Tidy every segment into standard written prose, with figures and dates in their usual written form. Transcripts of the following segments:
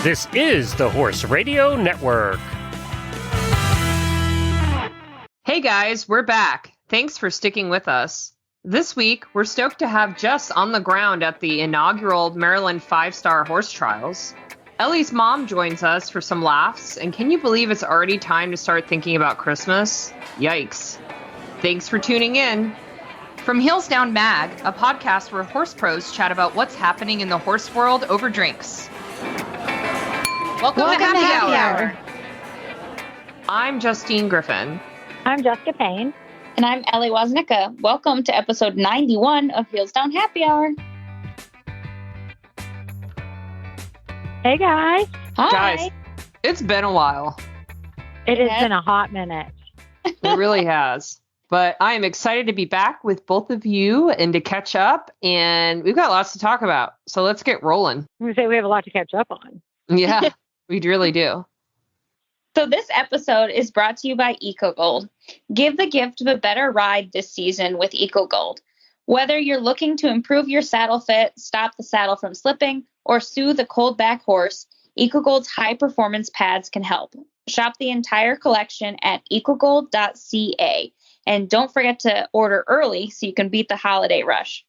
This is the Horse Radio Network. Hey guys, we're back. Thanks for sticking with us. This week, we're stoked to have Jess on the ground at the inaugural Maryland 5-Star Horse Trials. Ellie's mom joins us for some laughs, and can you believe it's already time to start thinking about Christmas? Yikes. Thanks for tuning in. From Heels Down Mag, a podcast where horse pros chat about what's happening in the horse world over drinks. Welcome to Happy Hour. I'm Justine Griffin. I'm Jessica Payne. And I'm Ellie Woznicka. Welcome to episode 91 of Heels Down Happy Hour. Hey, guys. Hi. Guys, it's been a while. It has been a hot minute. It really has. But I am excited to be back with both of you and to catch up. And we've got lots to talk about. So let's get rolling. We say we have a lot to catch up on. Yeah, we really do. So this episode is brought to you by EcoGold. Give the gift of a better ride this season with EcoGold. Whether you're looking to improve your saddle fit, stop the saddle from slipping, or soothe a cold back horse, EcoGold's high-performance pads can help. Shop the entire collection at ecogold.ca. And don't forget to order early so you can beat the holiday rush.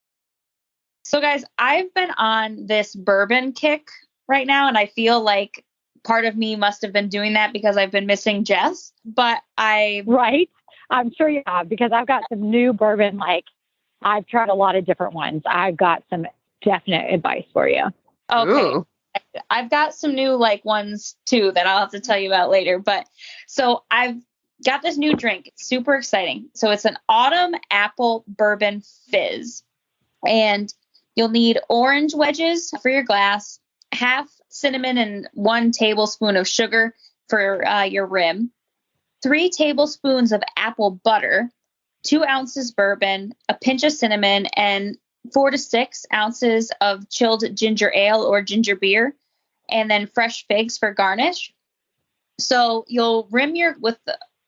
So guys, I've been on this bourbon kick right now, and I feel like part of me must have been doing that because I've been missing Jess, but Right? I'm sure you have, because I've got some new bourbon, I've tried a lot of different ones. I've got some definite advice for you. Okay. Ooh. I've got some new ones too that I'll have to tell you about later. But so I've got this new drink. It's super exciting. So it's an autumn apple bourbon fizz. And you'll need orange wedges for your glass, half cinnamon and 1 tablespoon of sugar for your rim, 3 tablespoons of apple butter, 2 ounces bourbon, a pinch of cinnamon, and 4 to 6 ounces of chilled ginger ale or ginger beer, and then fresh figs for garnish. So you'll rim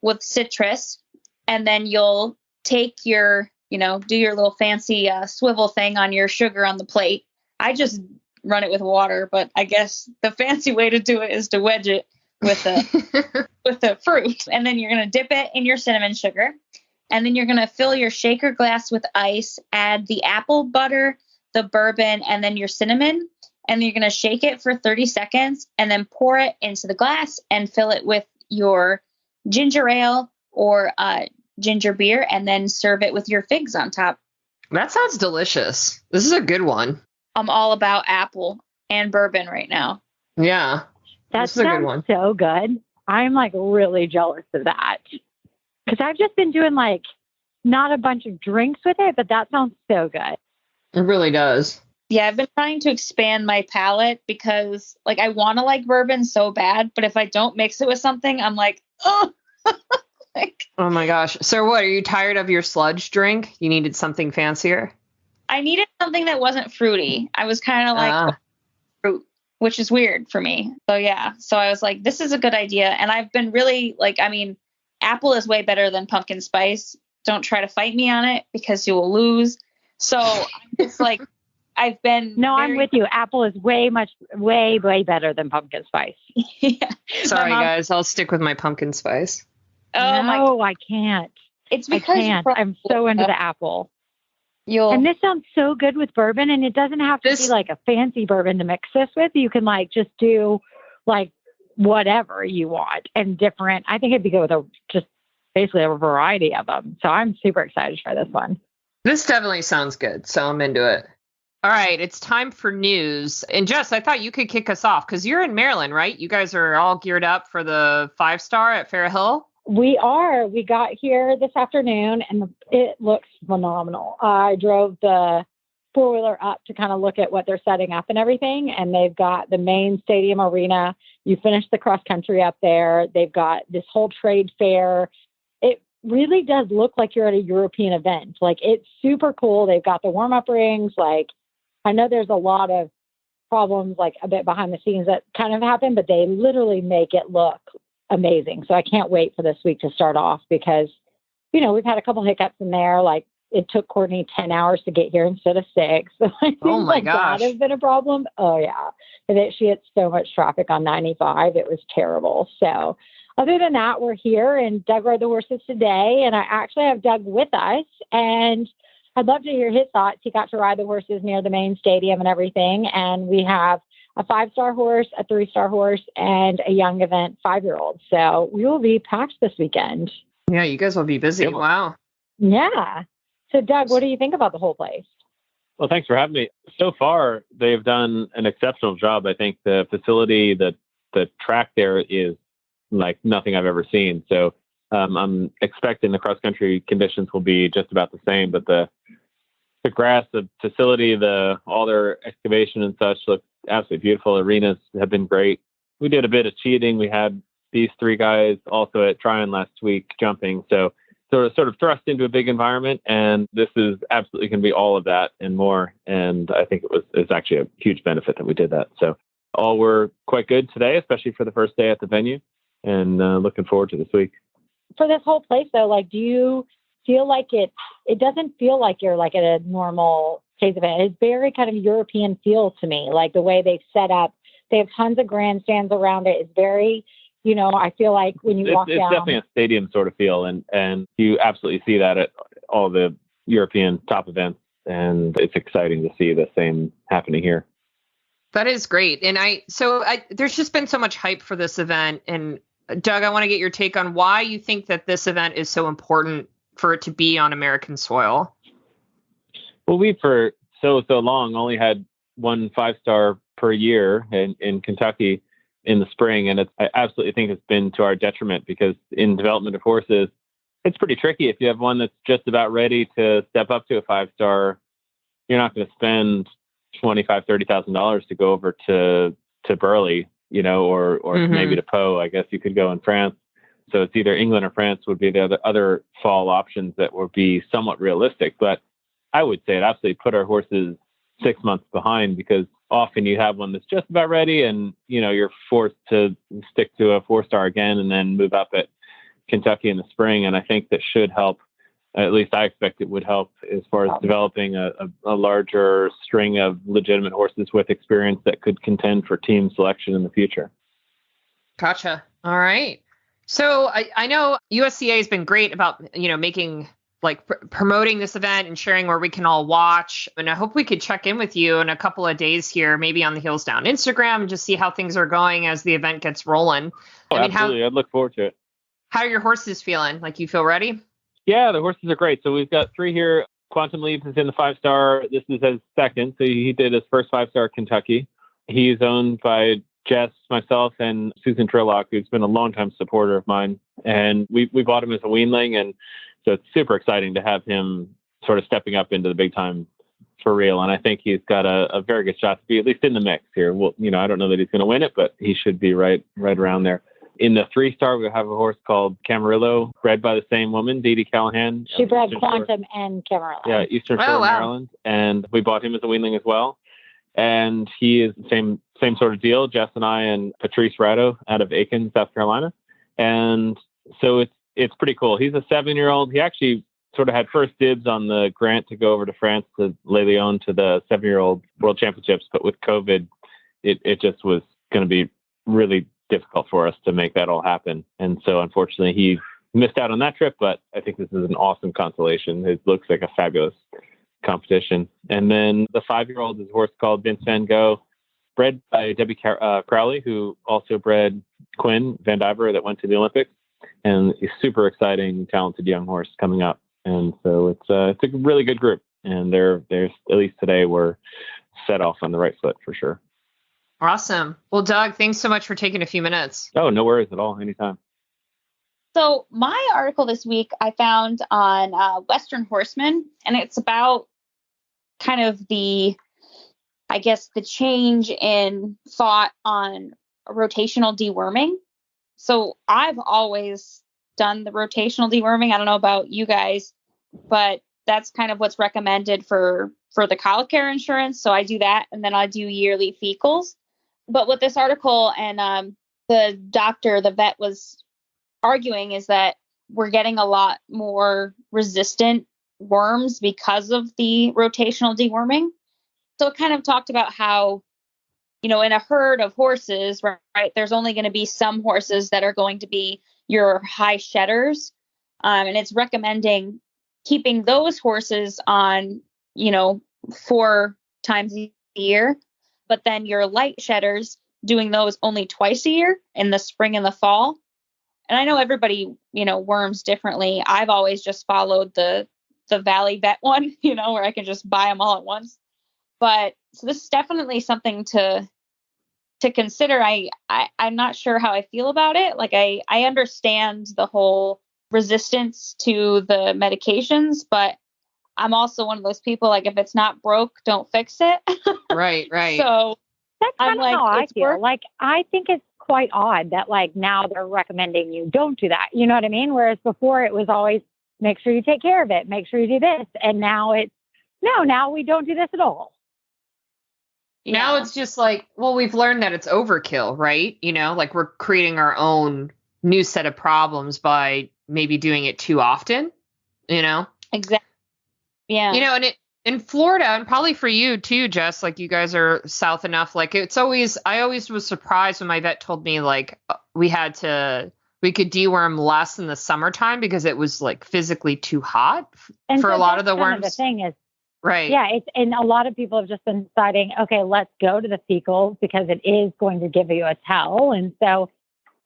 with citrus, and then you'll take your, do your little fancy swivel thing on your sugar on the plate. I just run it with water, but I guess the fancy way to do it is to wedge it with the fruit. And then you're going to dip it in your cinnamon sugar. And then you're going to fill your shaker glass with ice, add the apple butter, the bourbon, and then your cinnamon. And you're going to shake it for 30 seconds and then pour it into the glass and fill it with your ginger ale or ginger beer, and then serve it with your figs on top. That sounds delicious. This is a good one. I'm all about apple and bourbon right now. Yeah. That This is a good sounds one. so good. I'm really jealous of that. Because I've just been doing not a bunch of drinks with it, but that sounds so good. It really does. Yeah, I've been trying to expand my palate because I want to like bourbon so bad, but if I don't mix it with something, I'm like, oh. Oh my gosh. So what, are you tired of your sludge drink? You needed something fancier? I needed something that wasn't fruity. I was kind of fruit, which is weird for me. So yeah. So I was like, this is a good idea. And I've been really apple is way better than pumpkin spice. Don't try to fight me on it because you will lose. So I'm just I've been. No, I'm with you. Apple is way better than pumpkin spice. Yeah. Sorry, guys. I'll stick with my pumpkin spice. Oh no, I can't. It's because I can't. I'm so into the apple. And this sounds so good with bourbon, and it doesn't have to be a fancy bourbon to mix this with. You can just do whatever you want and different. I think it'd be good with just basically a variety of them. So I'm super excited to try this one. This definitely sounds good, so I'm into it. All right, it's time for news. And Jess, I thought you could kick us off because you're in Maryland, right? You guys are all geared up for the 5-Star at Fair Hill? We are. We got here this afternoon, and it looks phenomenal. I drove the 4-wheeler up to kind of look at what they're setting up and everything, and they've got the main stadium arena. You finish the cross country up there. They've got this whole trade fair. It really does look like you're at a European event. It's super cool. They've got the warm-up rings. I know there's a lot of problems, a bit behind the scenes that kind of happen, but they literally make it look amazing. So I can't wait for this week to start off because, we've had a couple hiccups in there. it took Courtney 10 hours to get here instead of 6. So I think Oh my gosh. that has been a problem. Oh yeah. And that she had so much traffic on 95. It was terrible. So other than that, we're here and Doug rode the horses today. And I actually have Doug with us and I'd love to hear his thoughts. He got to ride the horses near the main stadium and everything. And we have a 5-star horse, a 3-star horse, and a young event 5-year-old. So we will be packed this weekend. Yeah, you guys will be busy. Yeah. Wow. Yeah. So Doug, what do you think about the whole place? Well, thanks for having me. So far, they've done an exceptional job. I think the facility, the track there is like nothing I've ever seen. So I'm expecting the cross-country conditions will be just about the same, but the grass, the facility, all their excavation and such look absolutely beautiful. Arenas have been great. We did a bit of cheating. We had these 3 guys also at Tryon last week jumping. So sort of thrust into a big environment. And this is absolutely going to be all of that and more. And I think it's actually a huge benefit that we did that. So all were quite good today, especially for the first day at the venue, and looking forward to this week. For this whole place though, like, do you feel like it doesn't feel like you're like at a normal Chase event. It's very kind of European feel to me, like the way they've set up. They have tons of grandstands around it. It's very, I feel like when you walk down. It's definitely a stadium sort of feel. And you absolutely see that at all the European top events. And it's exciting to see the same happening here. That is great. And there's just been so much hype for this event. And Doug, I want to get your take on why you think that this event is so important for it to be on American soil. Well, we for so long only had 1 5-star per year in Kentucky in the spring. And I absolutely think it's been to our detriment, because in development of horses, it's pretty tricky. If you have one that's just about ready to step up to a 5-star, you're not going to spend $25,000, $30,000 to go over to Burley, or maybe to Pau. I guess you could go in France. So it's either England or France would be the other fall options that would be somewhat realistic. But I would say it absolutely put our horses 6 months behind, because often you have one that's just about ready and, you're forced to stick to a 4-star again and then move up at Kentucky in the spring. And I think that should help. At least I expect it would help as far as developing a larger string of legitimate horses with experience that could contend for team selection in the future. Gotcha. All right. So I know USCA has been great about, making promoting this event and sharing where we can all watch. And I hope we could check in with you in a couple of days here, maybe on the Heels Down Instagram, and just see how things are going as the event gets rolling. Absolutely. I'd look forward to it. How are your horses feeling? Like, you feel ready? Yeah, the horses are great. So we've got 3 here. Quantum Leaves is in the 5-star. This is his second. So he did his first 5-star at Kentucky. He's owned by Jess, myself, and Susan Trillock, who's been a longtime supporter of mine. And we bought him as a weanling. And so it's super exciting to have him sort of stepping up into the big time for real. And I think he's got a very good shot to be at least in the mix here. Well, I don't know that he's going to win it, but he should be right around there. In the 3-star, we have a horse called Camarillo, bred by the same woman, Dee Dee Callahan. She bred Quantum and Camarillo. Yeah, Eastern Shore, Maryland. And we bought him as a weanling as well. And he is the same sort of deal, Jess and I and Patrice Ratto out of Aiken, South Carolina. And so it's pretty cool. He's a 7-year-old. He actually sort of had first dibs on the grant to go over to France to lay Leon to the 7-year-old World Championships. But with COVID, it just was going to be really difficult for us to make that all happen. And so unfortunately he missed out on that trip, but I think this is an awesome consolation. It looks like a fabulous competition. And then the 5-year-old is a horse called Vince Van Gogh, bred by Debbie Crowley, who also bred Quinn Van Diver that went to the Olympics, and a super exciting, talented young horse coming up. And so it's a really good group, and they're at least today we're set off on the right foot for sure. Awesome. Well, Doug, thanks so much for taking a few minutes. Oh, no worries at all. Anytime. So my article this week I found on Western Horseman, and it's about kind of the change in thought on rotational deworming. So I've always done the rotational deworming. I don't know about you guys, but that's kind of what's recommended for the colic-care insurance. So I do that, and then I do yearly fecals. But what this article and the vet was arguing is that we're getting a lot more resistant worms because of the rotational deworming. So it kind of talked about how, in a herd of horses, right, there's only going to be some horses that are going to be your high shedders. And it's recommending keeping those horses on, 4 times a year, but then your light shedders doing those only twice a year in the spring and the fall. And I know everybody, worms differently. I've always just followed the Valley Vet one, where I can just buy them all at once. But so this is definitely something to consider. I'm not sure how I feel about it. Like I understand the whole resistance to the medications, but I'm also one of those people, like, if it's not broke, don't fix it. Right. So That's kind of how I feel. work. Like, I think it's quite odd that, like, now they're recommending you don't do that. You know what I mean? Whereas before it was always, make sure you take care of it. Make sure you do this. And now it's, no, now we don't do this at all. Now it's just like, well, we've learned that it's overkill, right? Like we're creating our own new set of problems by maybe doing it too often, Exactly. Yeah. And in Florida, and probably for you too, Jess, like you guys are south enough. Like I always was surprised when my vet told me like we could deworm less in the summertime because it was like physically too hot And for so a lot of the that's kind worms. the thing is, Right. yeah, and a lot of people have just been deciding, okay, let's go to the fecals because it is going to give you a tell. And so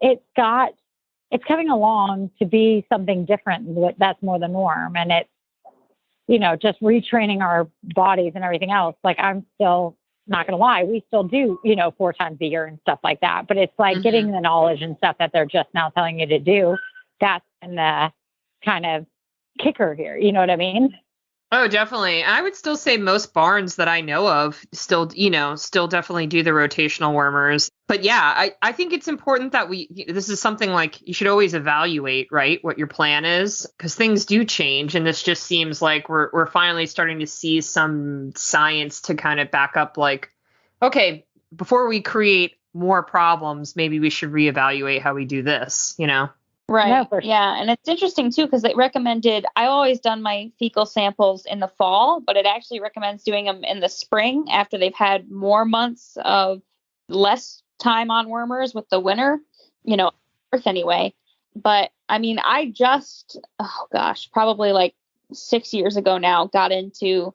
it's coming along to be something different. That's more the norm. And it's, just retraining our bodies and everything else. Like, I'm still not going to lie. We still do, 4 times a year and stuff like that. But it's like getting the knowledge and stuff that they're just now telling you to do. That's been the kind of kicker here. You know what I mean? Oh, definitely. I would still say most barns that I know of still definitely do the rotational wormers. But yeah, I think it's important that this is something like you should always evaluate, right, what your plan is, because things do change. And this just seems like we're finally starting to see some science to kind of back up like, okay, before we create more problems, maybe we should reevaluate how we do this, Right. No, for sure. Yeah. And it's interesting too, because they recommended, I always done my fecal samples in the fall, but it actually recommends doing them in the spring after they've had more months of less time on wormers with the winter, Earth anyway. But I mean, I just, probably like 6 years ago now got into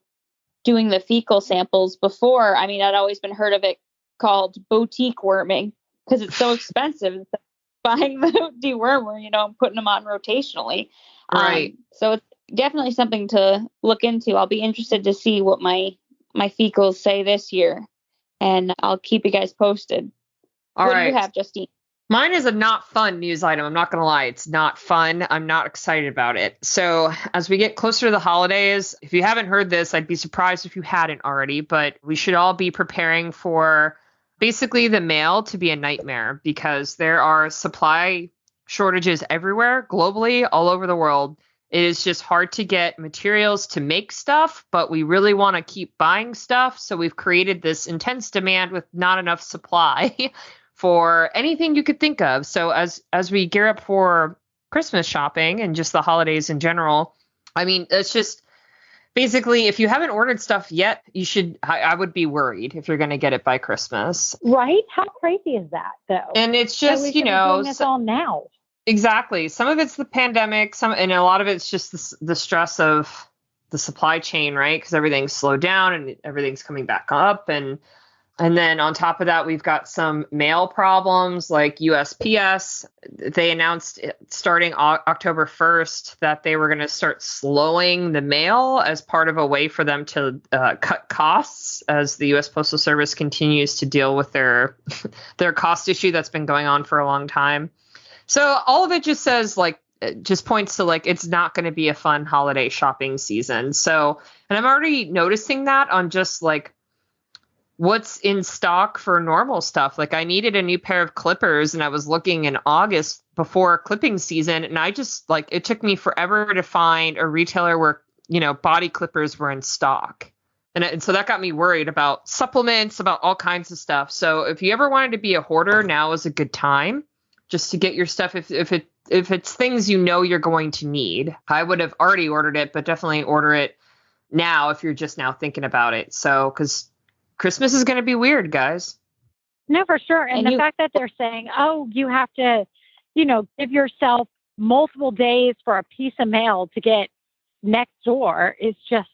doing the fecal samples. Before, I mean, I'd always been heard of it called boutique worming because it's so expensive. Buying the dewormer, and putting them on rotationally. Right. So it's definitely something to look into. I'll be interested to see what my fecals say this year, and I'll keep you guys posted. All what right. do you have, Justine? Mine is a not fun news item. I'm not going to lie. It's not fun. I'm not excited about it. So as we get closer to the holidays, if you haven't heard this, I'd be surprised if you hadn't already, but we should all be preparing for basically the mail to be a nightmare because there are supply shortages everywhere, globally, all over the world. It is just hard to get materials to make stuff, but we really want to keep buying stuff. So we've created this intense demand with not enough supply for anything you could think of. So as we gear up for Christmas shopping and just the holidays in general, I mean, it's just basically, if you haven't ordered stuff yet, you should. I would be worried if you're going to get it by Christmas. Right? How crazy is that, though? And it's That we just, should be doing this all now. Exactly. Some of it's the pandemic, and a lot of it's just the stress of the supply chain, right? Because everything's slowed down and everything's coming back up, and then on top of that, we've got some mail problems like USPS. They announced starting October 1st that they were going to start slowing the mail as part of a way for them to cut costs as the U.S. Postal Service continues to deal with their cost issue that's been going on for a long time. So all of it just says just points to it's not going to be a fun holiday shopping season. So, and I'm already noticing that on just what's in stock for normal stuff. I needed a new pair of clippers and I was looking in August before clipping season. And I just it took me forever to find a retailer where, body clippers were in stock. And so that got me worried about supplements, about all kinds of stuff. So if you ever wanted to be a hoarder, now is a good time just to get your stuff. If it if it's things you know you're going to need, I would have already ordered it, but definitely order it now if you're just now thinking about it. So, because Christmas is going to be weird, guys. No, for sure. And the fact that they're saying, oh, you have to, give yourself multiple days for a piece of mail to get next door is just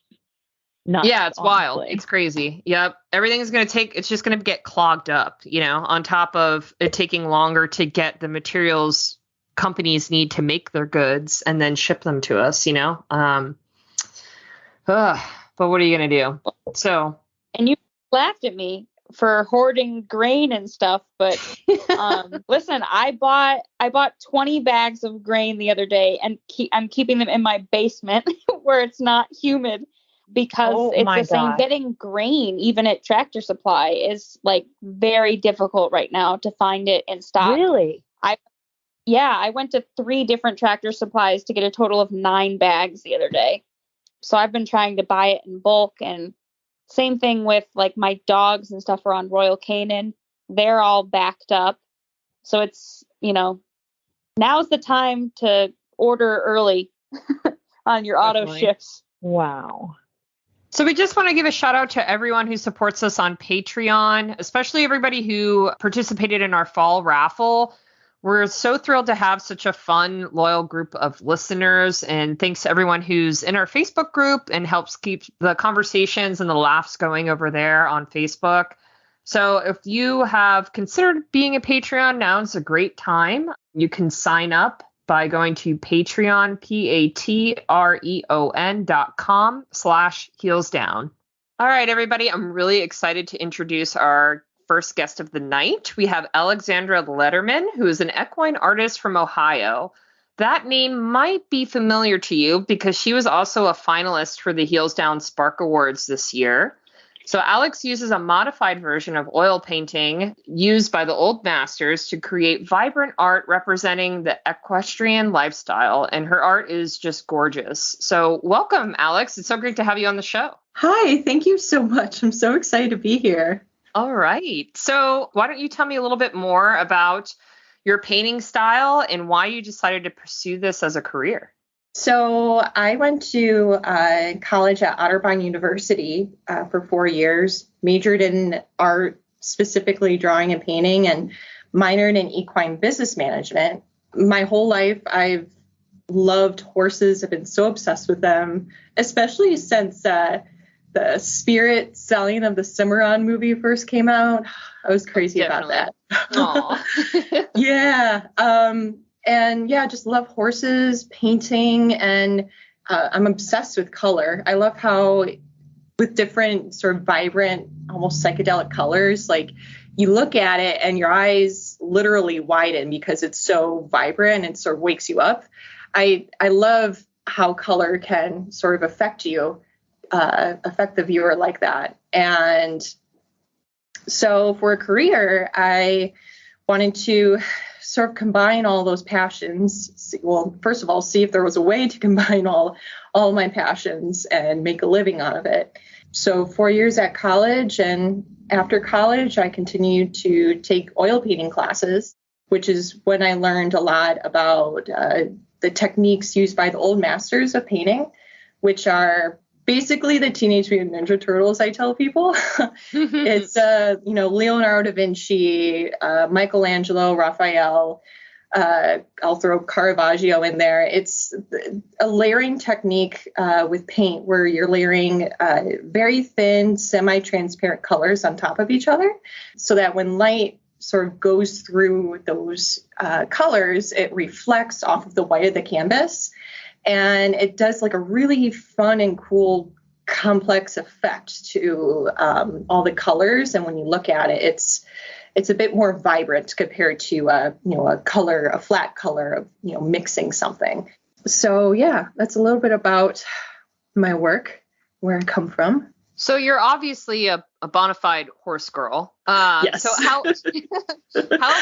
nuts. Yeah, it's honestly. wild. It's crazy. Yep. Everything's going to it's just going to get clogged up, on top of it taking longer to get the materials companies need to make their goods and then ship them to us, but what are you going to do? So, and you laughed at me for hoarding grain and stuff, but listen, I bought 20 bags of grain the other day, and I'm keeping them in my basement where it's not humid, because it's the same. Getting grain even at Tractor Supply is like very difficult right now to find it in stock. Really? I went to 3 different Tractor Supplies to get a total of 9 bags the other day. So I've been trying to buy it in bulk, and same thing with like my dogs and stuff are on Royal Canin. They're all backed up. So it's, now's the time to order early on your auto ships. Wow. So we just want to give a shout out to everyone who supports us on Patreon, especially everybody who participated in our fall raffle. We're so thrilled to have such a fun, loyal group of listeners. And thanks to everyone who's in our Facebook group and helps keep the conversations and the laughs going over there on Facebook. So if you have considered being a Patreon, now is a great time. You can sign up by going to Patreon, patreon.com/heelsdown. All right, everybody, I'm really excited to introduce our first guest of the night. We have Alexandra Letterman, who is an equine artist from Ohio. That name might be familiar to you because she was also a finalist for the Heels Down Spark Awards this year. So Alex uses a modified version of oil painting used by the old masters to create vibrant art representing the equestrian lifestyle, and her art is just gorgeous. So welcome, Alex. It's so great to have you on the show. Hi, thank you so much. I'm so excited to be here. All right. So why don't you tell me a little bit more about your painting style and why you decided to pursue this as a career? So I went to college at Otterbein University for 4 years, majored in art, specifically drawing and painting, and minored in equine business management. My whole life, I've loved horses. I've been so obsessed with them, especially since the Spirit selling of the Cimarron movie first came out. I was crazy about that. Yeah. And yeah, just love horses, painting, and I'm obsessed with color. I love how with different sort of vibrant, almost psychedelic colors, like you look at it and your eyes literally widen because it's so vibrant and sort of wakes you up. I love how color can sort of affect you. Affect the viewer like that. And so for a career, I wanted to sort of combine all those passions. Well, first of all, see if there was a way to combine all my passions and make a living out of it. So 4 years at college, and after college, I continued to take oil painting classes, which is when I learned a lot about the techniques used by the old masters of painting, which are basically the Teenage Mutant Ninja Turtles, I tell people. It's, Leonardo da Vinci, Michelangelo, Raphael. I'll throw Caravaggio in there. It's a layering technique with paint where you're layering very thin, semi-transparent colors on top of each other so that when light sort of goes through those colors, it reflects off of the white of the canvas. And it does like a really fun and cool, complex effect to all the colors. And when you look at it, it's a bit more vibrant compared to a flat color of mixing something. So yeah, that's a little bit about my work, where I come from. So you're obviously a bona fide horse girl. Yes. So how have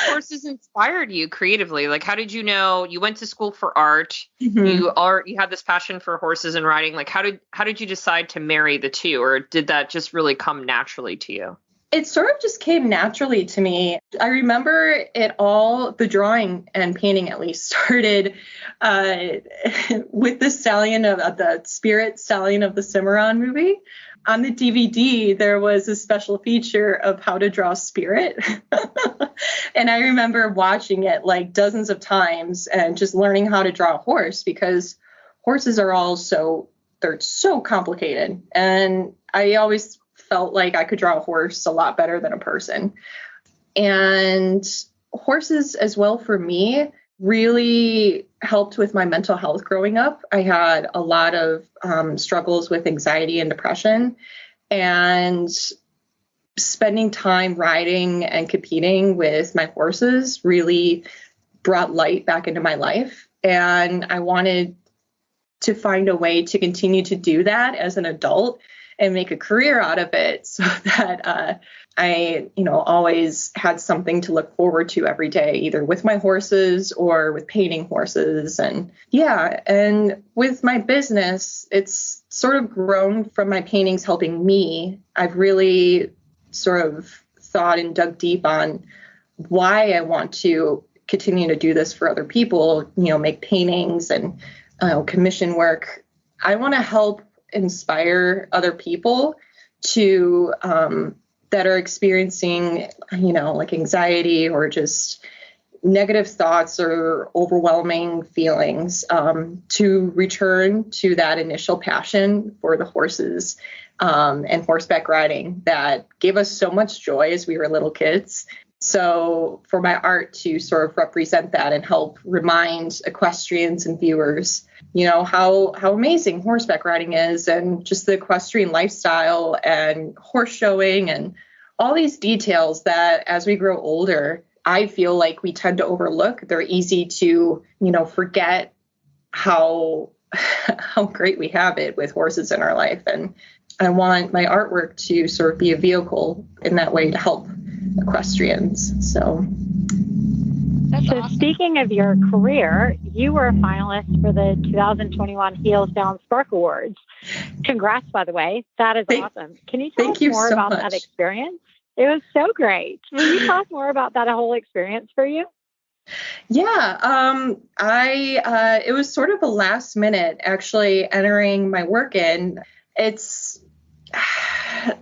horses inspired you creatively? Like, how did you know you went to school for art? Mm-hmm. You had this passion for horses and riding. Like, how did you decide to marry the two, or did that just really come naturally to you? It sort of just came naturally to me. I remember the drawing and painting at least started with the stallion of the Spirit Stallion of the Cimarron movie. On the DVD, there was a special feature of how to draw Spirit. And I remember watching it like dozens of times and just learning how to draw a horse, because horses are they're so complicated. And I always felt like I could draw a horse a lot better than a person. And horses as well, for me, really helped with my mental health growing up. I had a lot of struggles with anxiety and depression, and spending time riding and competing with my horses really brought light back into my life. And I wanted to find a way to continue to do that as an adult and make a career out of it, so that I, always had something to look forward to every day, either with my horses or with painting horses. And with my business, it's sort of grown from my paintings helping me. I've really sort of thought and dug deep on why I want to continue to do this for other people, make paintings and commission work. I want to help inspire other people to that are experiencing, like anxiety or just negative thoughts or overwhelming feelings, to return to that initial passion for the horses and horseback riding that gave us so much joy as we were little kids. So for my art to sort of represent that and help remind equestrians and viewers, how amazing horseback riding is, and just the equestrian lifestyle and horse showing and all these details that as we grow older, I feel like we tend to overlook. They're easy to, forget how great we have it with horses in our life. And I want my artwork to sort of be a vehicle in that way to help equestrians. So awesome. Speaking of your career, you were a finalist for the 2021 Heels Down Spark Awards. Congrats, by the way. That is awesome. Can you tell us more about that experience? It was so great. Will you tell us more about that whole experience for you? Yeah, it was sort of a last minute actually entering my work in.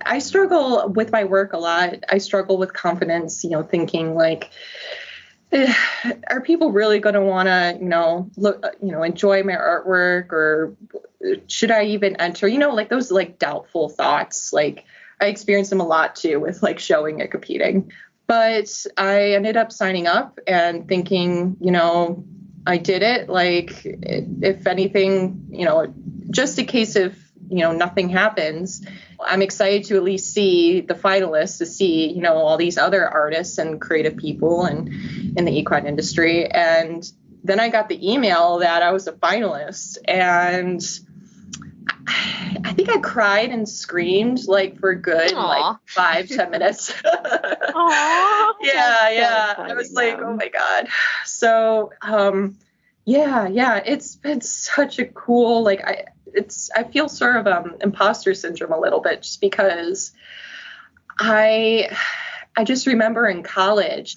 I struggle with my work a lot. I struggle with confidence, thinking like, are people really going to want to, look, enjoy my artwork, or should I even enter, like those like doubtful thoughts. Like I experienced them a lot too with like showing and competing, but I ended up signing up and thinking, I did it. Like if anything, just in case if, nothing happens, I'm excited to at least see the finalists, to see, all these other artists and creative people and in the equine industry. And then I got the email that I was a finalist, and I think I cried and screamed like for a good, like 5-10 minutes. Aww, yeah. I was like, oh my God. So, it's been such a cool, I feel sort of imposter syndrome a little bit, just because I just remember in college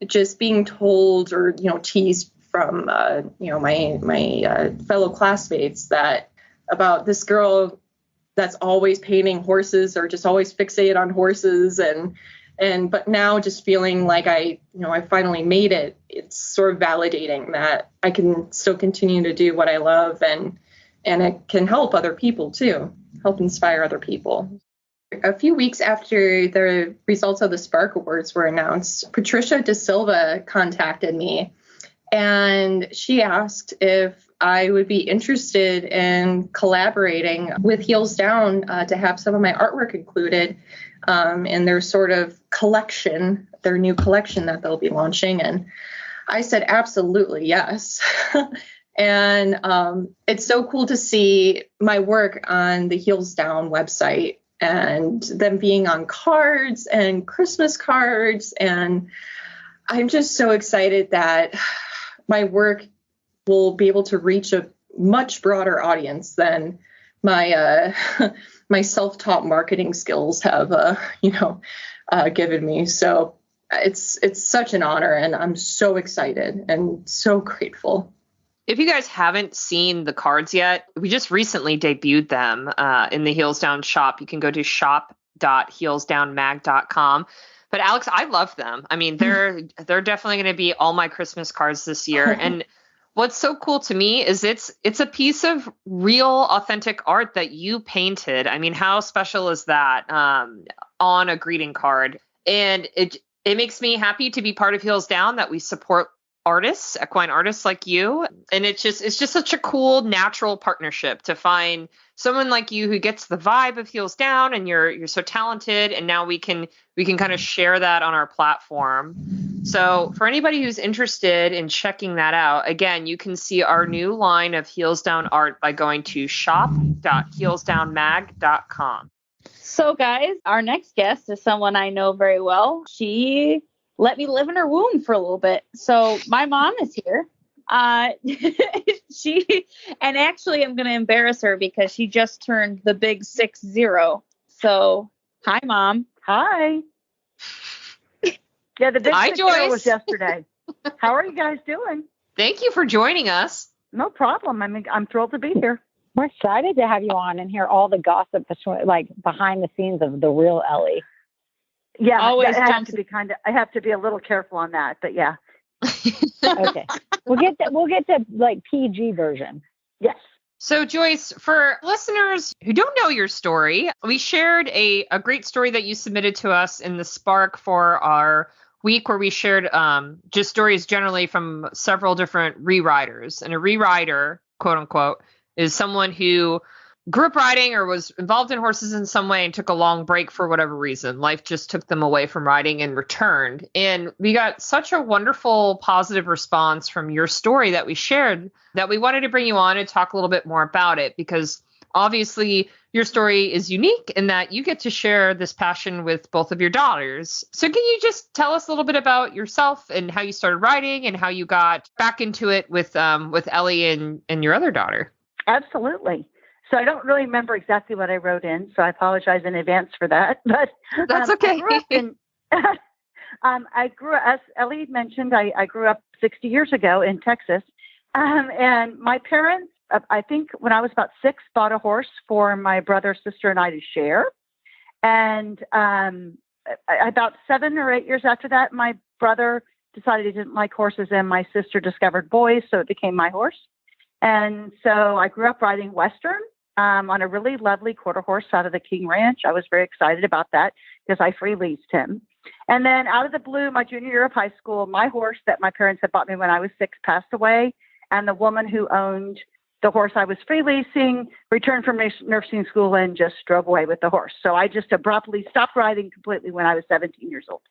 just being told or, teased from, my fellow classmates that about this girl that's always painting horses or just always fixated on horses. But now just feeling like I finally made it, it's sort of validating that I can still continue to do what I love, and it can help other people too, help inspire other people. A few weeks after the results of the Spark Awards were announced, Patricia De Silva contacted me, and she asked if I would be interested in collaborating with Heels Down to have some of my artwork included in their sort of collection, their new collection that they'll be launching. And I said, absolutely, yes. And it's so cool to see my work on the Heels Down website and them being on cards and Christmas cards. And I'm just so excited that my work will be able to reach a much broader audience than my my self-taught marketing skills have, given me. So it's such an honor, and I'm so excited and so grateful. If you guys haven't seen the cards yet, we just recently debuted them in the Heels Down shop. You can go to shop.heelsdownmag.com. But Alex, I love them. I mean, they're definitely going to be all my Christmas cards this year. And what's so cool to me is it's a piece of real, authentic art that you painted. I mean, how special is that on a greeting card? And it makes me happy to be part of Heels Down, that we support artists, equine artists like you. And it's just such a cool, natural partnership to find someone like you who gets the vibe of Heels Down, and you're so talented. And now we can kind of share that on our platform. So for anybody who's interested in checking that out, again, you can see our new line of Heels Down art by going to shop.heelsdownmag.com. So guys, our next guest is someone I know very well. She let me live in her womb for a little bit. So my mom is here. And actually I'm going to embarrass her because she just turned the big 60. So hi, Mom. Hi. Yeah, the big Hi, 60 Joyce. was yesterday. How are you guys doing? Thank you for joining us. No problem. I'm thrilled to be here. We're excited to have you on and hear all the gossip, behind the scenes of the real Ellie. Yeah, Always I have to be I have to be a little careful on that, but yeah. Okay, we'll get the PG version. Yes. So Joyce, for listeners who don't know your story, we shared a great story that you submitted to us in the Spark for our week, where we shared just stories generally from several different re-riders. And a re-rider, quote unquote, is someone who grew up riding or was involved in horses in some way and took a long break for whatever reason. Life just took them away from riding and returned. And we got such a wonderful positive response from your story that we shared, that we wanted to bring you on and talk a little bit more about it, because obviously your story is unique in that you get to share this passion with both of your daughters. So can you just tell us a little bit about yourself and how you started riding and how you got back into it with Ellie and your other daughter? Absolutely. So I don't really remember exactly what I wrote in, so I apologize in advance for that. But That's okay. I grew up, as Ellie mentioned, I grew up 60 years ago in Texas. And my parents, I think when I was about 6, bought a horse for my brother, sister, and I to share. And about 7 or 8 years after that, my brother decided he didn't like horses, and my sister discovered boys, so it became my horse. And so I grew up riding Western on a really lovely quarter horse out of the King Ranch. I was very excited about that because I free leased him. And then out of the blue, my junior year of high school, my horse that my parents had bought me when I was 6 passed away. And the woman who owned the horse I was free leasing returned from nursing school and just drove away with the horse. So I just abruptly stopped riding completely when I was 17 years old.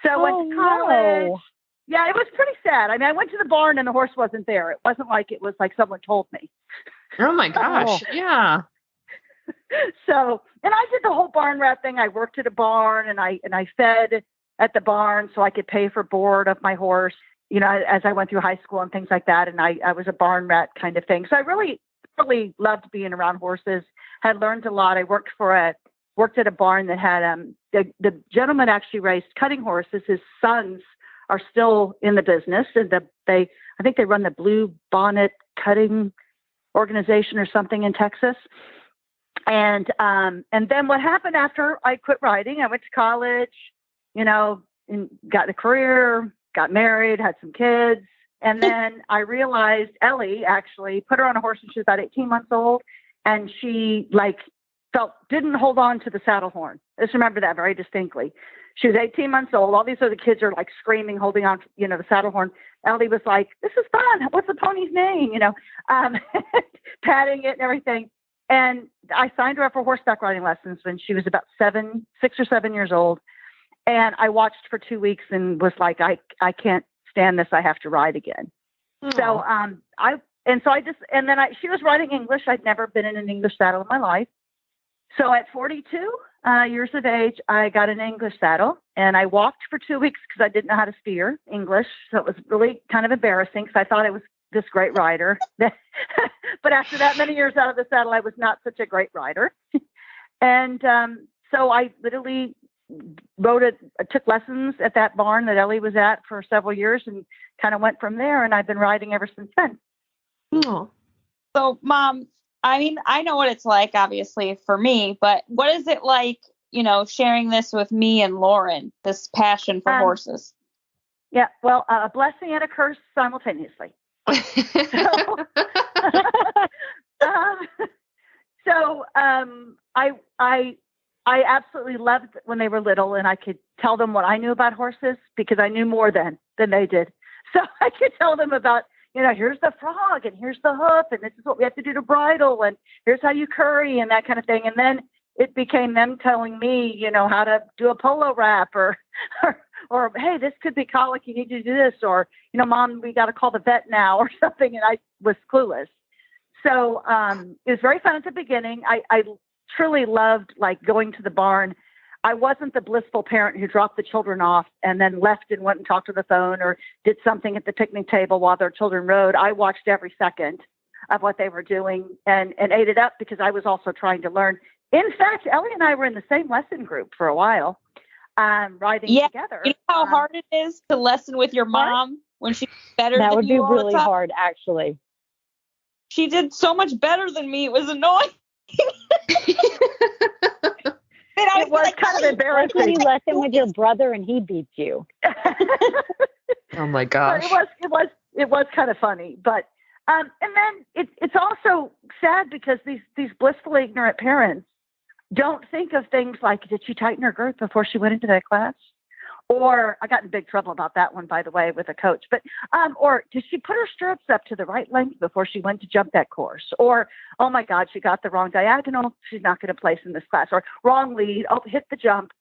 So I went to college. No. Yeah, it was pretty sad. I mean, I went to the barn and the horse wasn't there. It wasn't like it was like someone told me. Oh my gosh. Yeah. So, and I did the whole barn rat thing. I worked at a barn and I fed at the barn so I could pay for board of my horse, as I went through high school and things like that. And I was a barn rat kind of thing. So I really, really loved being around horses, had learned a lot. I worked at a barn that had, the gentleman actually raised cutting horses. His sons are still in the business, and I think they run the Blue Bonnet Cutting Organization or something in Texas. And then what happened after I quit riding, I went to college, and got a career, got married, had some kids. And then I realized Ellie actually put her on a horse when she was about 18 months old, and she didn't hold on to the saddle horn. I just remember that very distinctly. She was 18 months old. All these other kids are screaming, holding on, the saddle horn. Ellie was like, "This is fun. What's the pony's name?" Patting it and everything. And I signed her up for horseback riding lessons when she was about 6 or 7 years old. And I watched for 2 weeks and was like, I can't stand this. I have to ride again. Aww. So she was riding English. I'd never been in an English saddle in my life. So at 42 years of age, I got an English saddle, and I walked for 2 weeks because I didn't know how to steer English. So it was really kind of embarrassing because I thought I was this great rider. But after that many years out of the saddle, I was not such a great rider. And so I literally took lessons at that barn that Ellie was at for several years and kind of went from there. And I've been riding ever since then. Oh. So, Mom, I mean, I know what it's like, obviously, for me, but what is it like, sharing this with me and Lauren, this passion for horses? Yeah, well, a blessing and a curse simultaneously. I absolutely loved when they were little, and I could tell them what I knew about horses because I knew more than they did. So I could tell them about, here's the frog and here's the hoof and this is what we have to do to bridle and here's how you curry and that kind of thing. And then it became them telling me, how to do a polo wrap or hey, this could be colic, you need to do this, or, Mom, we got to call the vet now or something. And I was clueless. So it was very fun at the beginning. I truly loved going to the barn. I wasn't the blissful parent who dropped the children off and then left and went and talked to the phone or did something at the picnic table while their children rode. I watched every second of what they were doing and ate it up because I was also trying to learn. In fact, Ellie and I were in the same lesson group for a while, riding together. You know how hard it is to lesson with your mom when she's better than you? That would be all really the time? hard, actually. She did so much better than me. It was annoying. It was kind of embarrassing. When you lesson with your brother and he beats you. Oh my gosh. It was kind of funny, but and then it's also sad because these blissfully ignorant parents don't think of things like, did she tighten her girth before she went into that class? Or I got in big trouble about that one, by the way, with a coach. But or did she put her stirrups up to the right length before she went to jump that course? Or, oh my God, she got the wrong diagonal. She's not going to place in this class. Or wrong lead. Oh, hit the jump.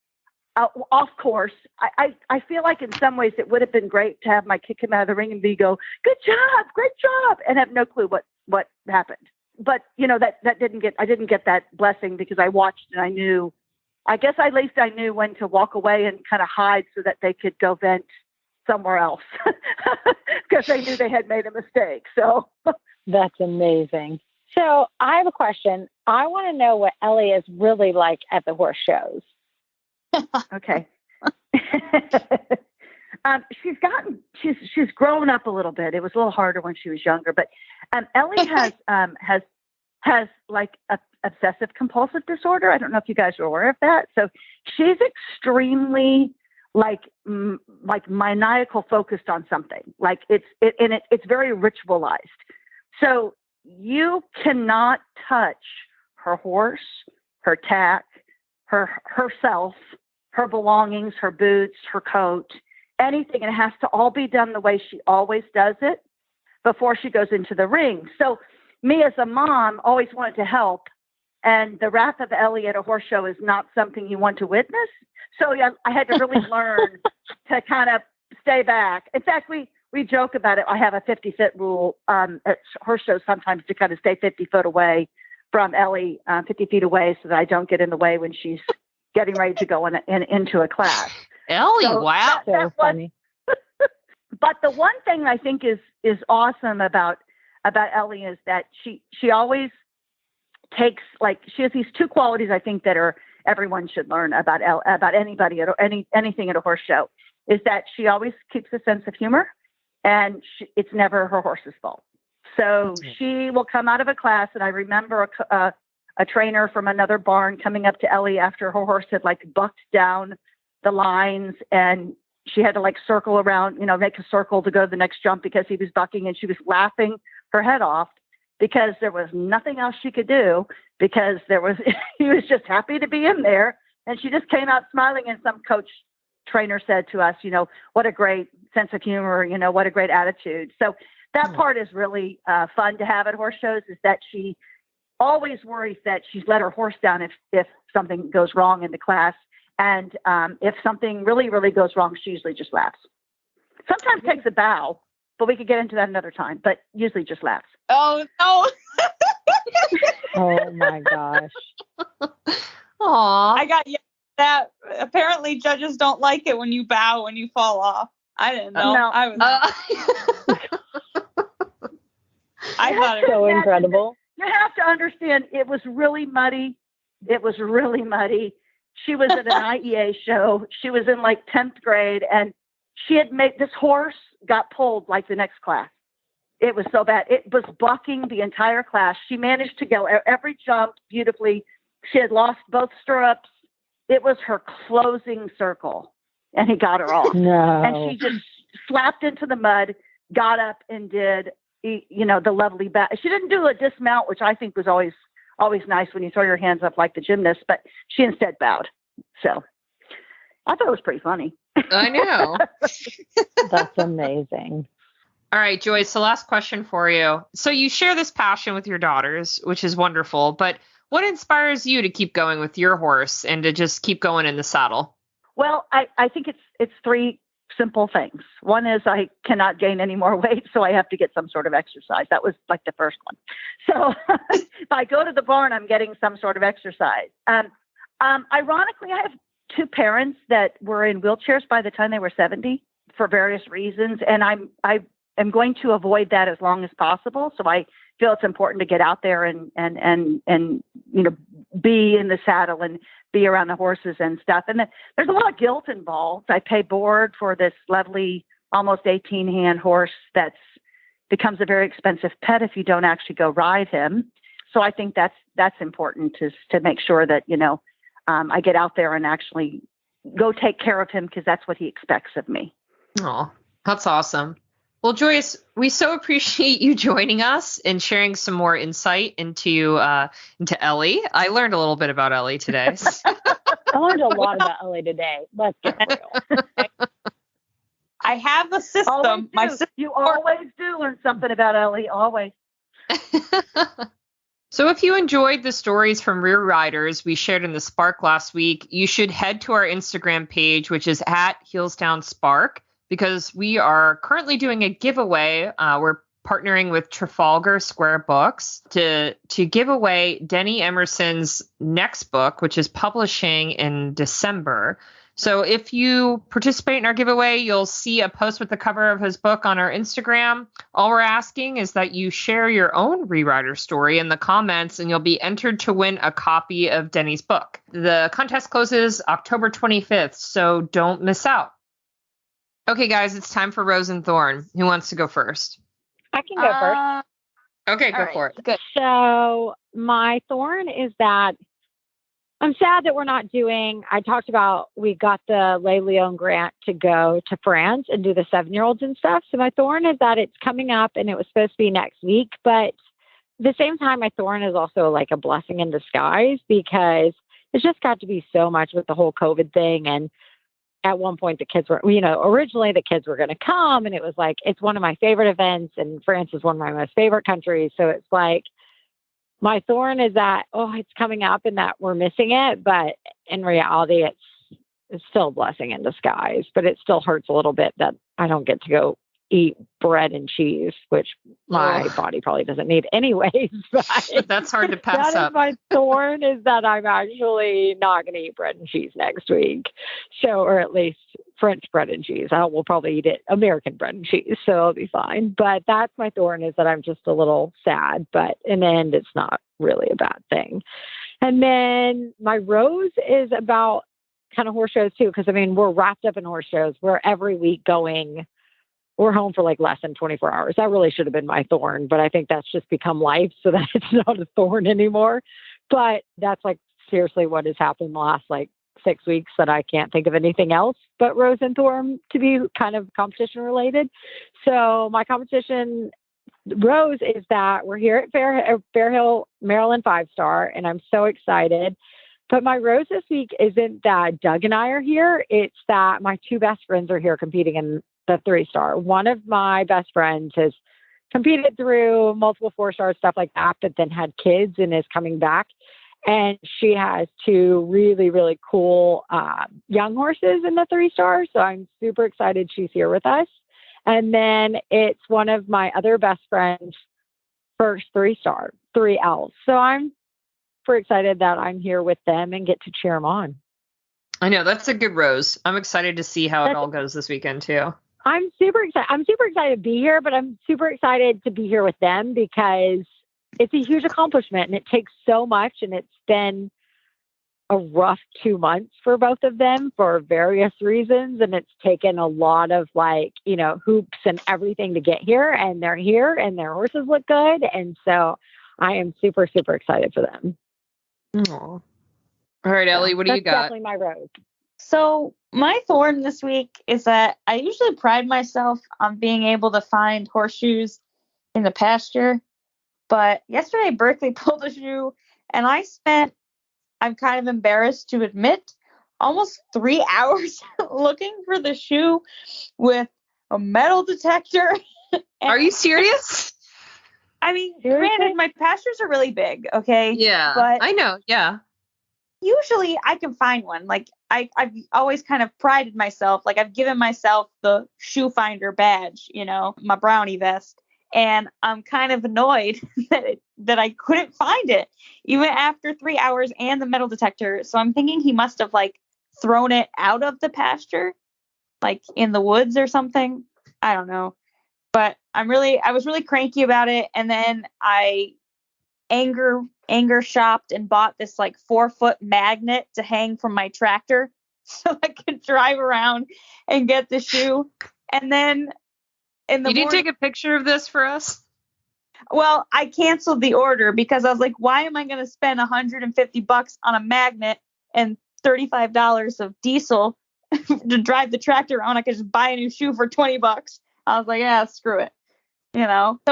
Off course. I feel like in some ways it would have been great to have my kick him out of the ring and be go, good job, great job, and have no clue what happened. But that didn't get. I didn't get that blessing because I watched and I knew. I guess at least I knew when to walk away and kind of hide so that they could go vent somewhere else because they knew they had made a mistake. So that's amazing. So I have a question. I want to know what Ellie is really like at the horse shows. Okay. She's grown up a little bit. It was a little harder when she was younger, but Ellie has like a obsessive compulsive disorder. I don't know if you guys are aware of that. So she's extremely maniacal focused on something. Like it's very ritualized. So you cannot touch her horse, her tack, herself, her belongings, her boots, her coat, anything. And it has to all be done the way she always does it before she goes into the ring. So me as a mom always wanted to help. And the wrath of Ellie at a horse show is not something you want to witness. So I had to really learn to kind of stay back. In fact, we joke about it. I have a 50-foot rule at horse shows sometimes to kind of stay 50 foot away from Ellie, 50 feet away, so that I don't get in the way when she's getting ready to go into a class. Ellie, So wow. that funny. But the one thing I think is awesome about Ellie is that she always takes, she has these two qualities I think that everyone should learn about anybody at anything at a horse show, is that she always keeps a sense of humor, and it's never her horse's fault. So she will come out of a class, and I remember a trainer from another barn coming up to Ellie after her horse had bucked down the lines, and she had to circle around, make a circle to go to the next jump because he was bucking, and she was laughing her head off because there was nothing else she could do, because he was just happy to be in there. And she just came out smiling. And some coach trainer said to us, what a great sense of humor, what a great attitude. So that part is really fun to have at horse shows, is that she always worries that she's let her horse down if something goes wrong in the class. And if something really, really goes wrong, she usually just laughs. Sometimes takes a bow, but we could get into that another time, but usually just laughs. Oh, no. Oh, my gosh. Aw. I got that. Apparently, judges don't like it when you bow when you fall off. I didn't know. No. I thought it was So incredible. You have to understand, it was really muddy It was really muddy. She was at an IEA show. She was in like 10th grade, and she had made this horse got pulled like the next class. It was so bad. It was bucking the entire class. She managed to go every jump beautifully. She had lost both stirrups. It was her closing circle, and he got her off. No. And she just slapped into the mud, got up and did, the lovely back. She didn't do a dismount, which I think was always nice when you throw your hands up like the gymnast, but she instead bowed. So I thought it was pretty funny. I know. That's amazing. All right, Joyce, the last question for you. So you share this passion with your daughters, which is wonderful, but what inspires you to keep going with your horse and to just keep going in the saddle? Well, I think it's three simple things. One is I cannot gain any more weight, so I have to get some sort of exercise. That was like the first one. So if I go to the barn, I'm getting some sort of exercise. Ironically, I have two parents that were in wheelchairs by the time they were 70 for various reasons, and I am going to avoid that as long as possible. So I feel it's important to get out there and be in the saddle and be around the horses and stuff. And then there's a lot of guilt involved. I pay board for this lovely, almost 18-hand horse that's becomes a very expensive pet if you don't actually go ride him. So I think that's important to make sure that, I get out there and actually go take care of him, because that's what he expects of me. Oh, that's awesome. Well, Joyce, we so appreciate you joining us and sharing some more insight into Ellie. I learned a little bit about Ellie today. I learned a lot about Ellie today. Let's get real. I have a system. You always do learn something about Ellie, always. So if you enjoyed the stories from Rear Riders we shared in the Spark last week, you should head to our Instagram page, which is @HeelsDownSpark, because we are currently doing a giveaway. We're partnering with Trafalgar Square Books to give away Denny Emerson's next book, which is publishing in December. So if you participate in our giveaway, you'll see a post with the cover of his book on our Instagram. All we're asking is that you share your own rewriter story in the comments, and you'll be entered to win a copy of Denny's book. The contest closes October 25th, so don't miss out. Okay, guys, it's time for Rose and Thorn. Who wants to go first? I can go first. Okay, go for it. Good. So my thorn is that I'm sad that we're not I talked about, we got the Le Lion grant to go to France and do the 7-year-olds and stuff. So my thorn is that it's coming up and it was supposed to be next week. But at the same time, my thorn is also like a blessing in disguise, because it's just got to be so much with the whole COVID thing. And at one point the kids were, originally the kids were going to come, and it was like, it's one of my favorite events, and France is one of my most favorite countries. So it's like, my thorn is that, it's coming up and that we're missing it. But in reality, it's still a blessing in disguise, but it still hurts a little bit that I don't get to go eat bread and cheese, which my body probably doesn't need anyways. But that's hard to pass up. My thorn is that I'm actually not going to eat bread and cheese next week. So, or at least French bread and cheese. I will probably eat American bread and cheese, so it'll be fine. But that's my thorn, is that I'm just a little sad, but in the end, it's not really a bad thing. And then my rose is about kind of horse shows too, because we're wrapped up in horse shows. We're every week going. We're home for like less than 24 hours. That really should have been my thorn, but I think that's just become life, so that it's not a thorn anymore. But that's like seriously what has happened the last like 6 weeks, that I can't think of anything else but rose and thorn to be kind of competition related. So my competition rose is that we're here at Fair Hill, Maryland 5-star, and I'm so excited. But my rose this week isn't that Doug and I are here. It's that my two best friends are here competing in the 3-star. One of my best friends has competed through multiple 4-star stuff like that, but then had kids and is coming back. And she has two really, really cool young horses in the 3-star. So I'm super excited she's here with us. And then it's one of my other best friends' first 3-star, 3Ls. So I'm super excited that I'm here with them and get to cheer them on. I know, that's a good rose. I'm excited to see how it all goes this weekend too. I'm super excited to be here, but I'm super excited to be here with them, because it's a huge accomplishment and it takes so much. And it's been a rough 2 months for both of them for various reasons. And it's taken a lot of hoops and everything to get here, and they're here and their horses look good. And so I am super, super excited for them. Aww. All right, Ellie, what do you got? That's definitely my rose. So my thorn this week is that I usually pride myself on being able to find horseshoes in the pasture. But yesterday, Berkeley pulled a shoe, and I'm kind of embarrassed to admit, almost 3 hours looking for the shoe with a metal detector. Are you serious? I mean, granted, my pastures are really big, okay? Yeah, but I know, yeah. Usually I can find one. Like, I've always kind of prided myself. Like, I've given myself the shoe finder badge, my brownie vest. And I'm kind of annoyed that I couldn't find it, even after 3 hours and the metal detector. So I'm thinking he must have thrown it out of the pasture, like in the woods or something. I don't know. But I was really cranky about it. And then I anger shopped and bought this 4-foot magnet to hang from my tractor so I could drive around and get the shoe. And then you didn't take a picture of this for us? Well, I canceled the order because I was like, why am I going to spend $150 on a magnet and $35 of diesel to drive the tractor around? I could just buy a new shoe for $20. I was like, yeah, screw it. So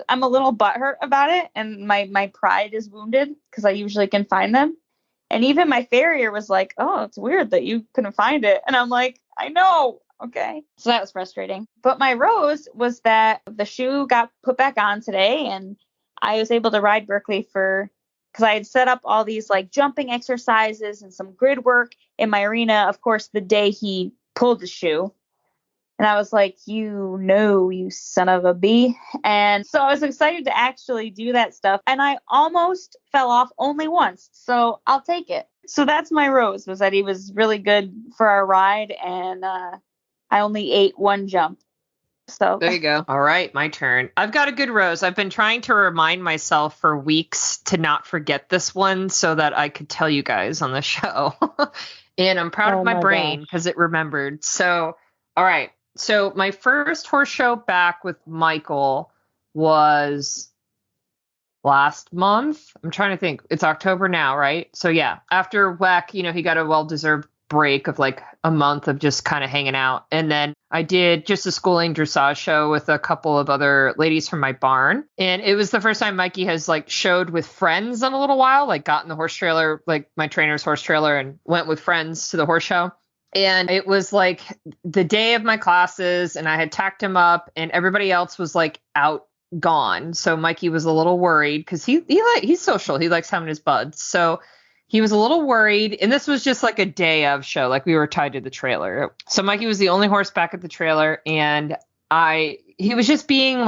I'm a little butthurt about it. And my pride is wounded because I usually can find them. And even my farrier was like, oh, it's weird that you couldn't find it. And I'm like, I know. Okay. So that was frustrating. But my rose was that the shoe got put back on today, and I was able to ride Berkeley because I had set up all these jumping exercises and some grid work in my arena, of course, the day he pulled the shoe. And I was like, you son of a bee. And so I was excited to actually do that stuff. And I almost fell off only once. So I'll take it. So that's my rose, was that he was really good for our ride. And I only ate one jump. So there you go. All right, my turn. I've got a good rose. I've been trying to remind myself for weeks to not forget this one so that I could tell you guys on the show. And I'm proud of my brain because it remembered. So, all right. So my first horse show back with Michael was last month. I'm trying to think. It's October now, right? So yeah, after WEC, he got a well-deserved break of a month of just kind of hanging out. And then I did just a schooling dressage show with a couple of other ladies from my barn. And it was the first time Mikey has showed with friends in a little while, got in the horse trailer, my trainer's horse trailer, and went with friends to the horse show. And it was the day of my classes, and I had tacked him up, and everybody else was out, gone. So Mikey was a little worried because he's social. He likes having his buds. So he was a little worried, and this was just a day of show. We were tied to the trailer. So Mikey was the only horse back at the trailer, and he was just being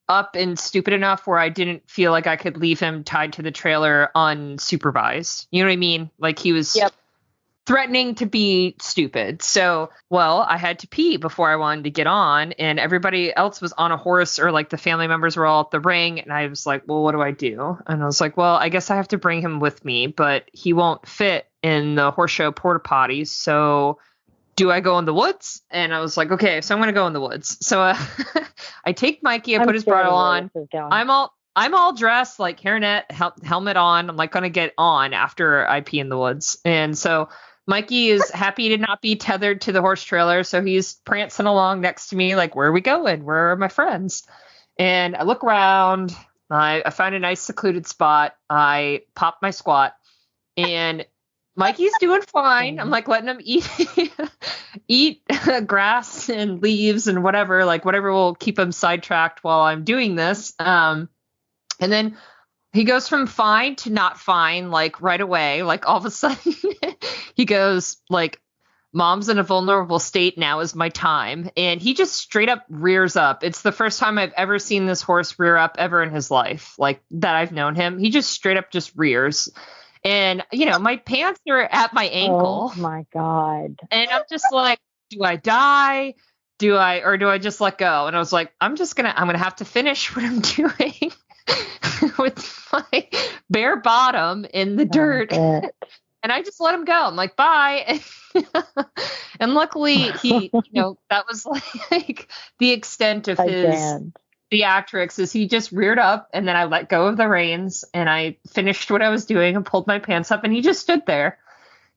up and stupid enough where I didn't feel like I could leave him tied to the trailer unsupervised. You know what I mean? He was threatening to be stupid. So, I had to pee before I wanted to get on, and everybody else was on a horse, or the family members were all at the ring. And I was like, well, what do I do? And I was like, well, I guess I have to bring him with me, but he won't fit in the horse show porta potties. So do I go in the woods? And I was like, okay, so I'm going to go in the woods. So I take Mikey, I put his bridle on. I'm all dressed, hairnet, helmet on. I'm going to get on after I pee in the woods. And so Mikey is happy to not be tethered to the horse trailer. So he's prancing along next to me, where are we going? Where are my friends? And I look around. I find a nice secluded spot. I pop my squat, and Mikey's doing fine. I'm letting him eat grass and leaves and whatever, whatever will keep him sidetracked while I'm doing this. And then he goes from fine to not fine, right away. All of a sudden he goes mom's in a vulnerable state. Now is my time. And he just straight up rears up. It's the first time I've ever seen this horse rear up ever in his life, that I've known him. He just straight up just rears. And, my pants are at my ankle. Oh my God. And I'm just do I die? Do I just let go? And I was like, I'm going to have to finish what I'm doing with my bare bottom in the dirt. And I just let him go. I'm like, bye. And luckily that was like the extent of his theatrics is he just reared up and then I let go of the reins and I finished what I was doing and pulled my pants up and he just stood there.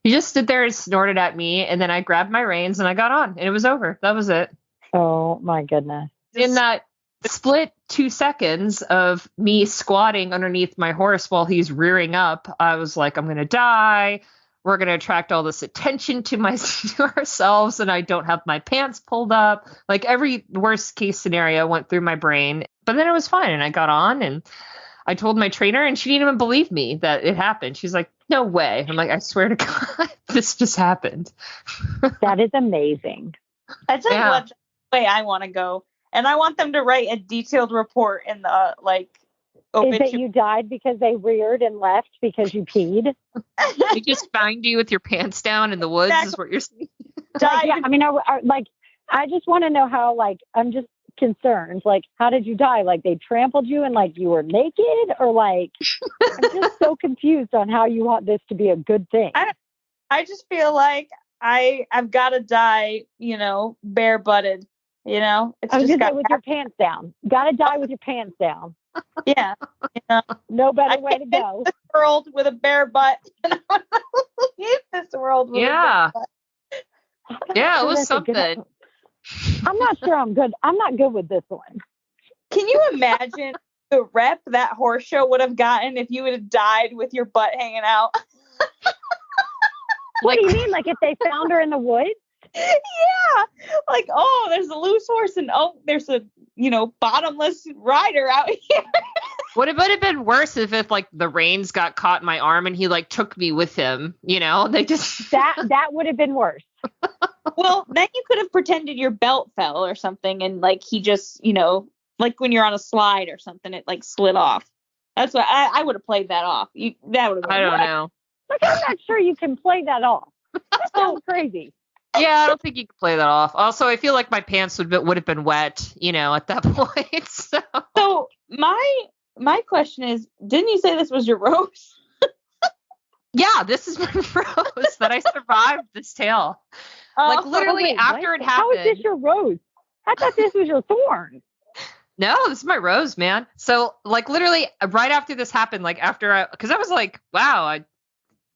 He just stood there and snorted at me and then I grabbed my reins and I got on and it was over. That was it. Oh my goodness. In that split 2 seconds of me squatting underneath my horse while he's rearing up, I was like, I'm going to die. We're going to attract all this attention to ourselves and I don't have my pants pulled up. Like every worst case scenario went through my brain, but then it was fine. And I got on and I told my trainer and she didn't even believe me that it happened. She's like, no way. I'm like, I swear to God, this just happened. That is amazing. I tell you what, the way I want to go. And I want them to write a detailed report in the Is that you died because they reared and left because you peed? They just find you with your pants down in the woods is what you're saying. Yeah, I mean, I just want to know how, I'm just concerned. How did you die? They trampled you and you were naked or I'm just so confused on how you want this to be a good thing. I just feel like I've got to die, bare butted. It's I was just just with your pants down. Got to die with your pants down. Yeah. No better way to go. This world with a bare butt. Leave this world with a bare butt. Yeah, it was something. I'm not sure I'm good. I'm not good with this one. Can you imagine the rep that horse show would have gotten if you would have died with your butt hanging out? What do you mean? If they found her in the woods? Yeah. There's a loose horse and there's a, bottomless rider out here. Would it have been worse if the reins got caught in my arm and he took me with him, they just that would have been worse. Well, then you could have pretended your belt fell or something and he just, when you're on a slide or something, it slid off. That's what I would have played that off. That would have been I don't know. I'm not sure you can play that off. That sounds crazy. Yeah, I don't think you could play that off. Also, I feel like my pants would have been wet, at that point. So my question is, didn't you say this was your rose? Yeah, this is my rose that I survived this tail. Literally after it happened. How is this your rose? I thought this was your thorn. No, this is my rose, man. So literally right after this happened, because I was like, wow,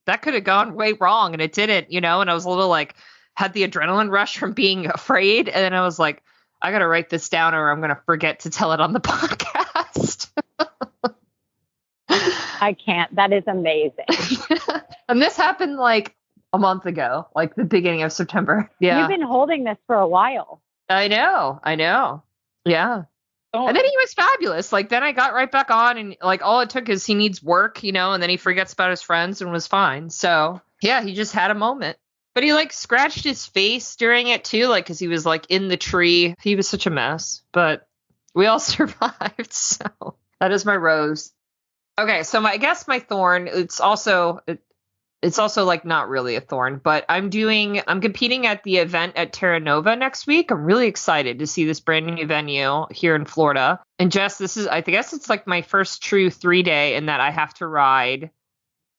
that could have gone way wrong and it didn't, and I was a little had the adrenaline rush from being afraid. And then I was like, I got to write this down or I'm going to forget to tell it on the podcast. I can't. That is amazing. And this happened a month ago, the beginning of September. Yeah. You've been holding this for a while. I know. Yeah. Oh. And then he was fabulous. Then I got right back on and all it took is he needs work, and then he forgets about his friends and was fine. So yeah, he just had a moment. But he scratched his face during it too, because he was in the tree. He was such a mess, but we all survived. So that is my rose. Okay, so I guess my thorn. It's also not really a thorn, but I'm competing at the event at Terra Nova next week. I'm really excited to see this brand new venue here in Florida. And Jess, I guess it's my first true 3-day in that I have to ride